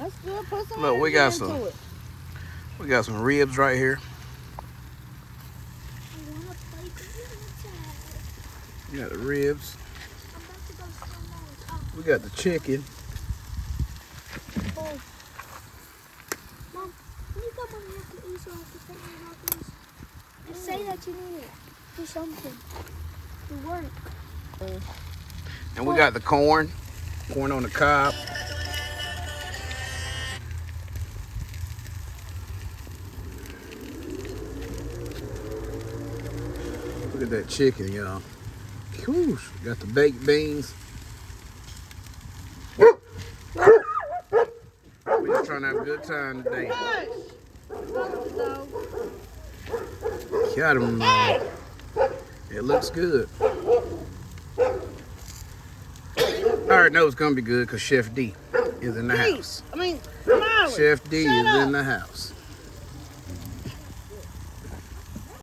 That's good. Put some Look, we energy got into it. we got some ribs right here. I want to play the We got the ribs. I'm about to go somewhere. We got the chicken. Oh. Mom, can you come on here to eat so I can take my helpers? Just say that you need it. Do something. Do work. And we got the corn. Corn on the cob. Look at that chicken, y'all. Got the baked beans. We just trying to have a good time today. Got him. It looks good. I already know it's gonna be good because Chef D is in the house. Chef Chef D is in the house.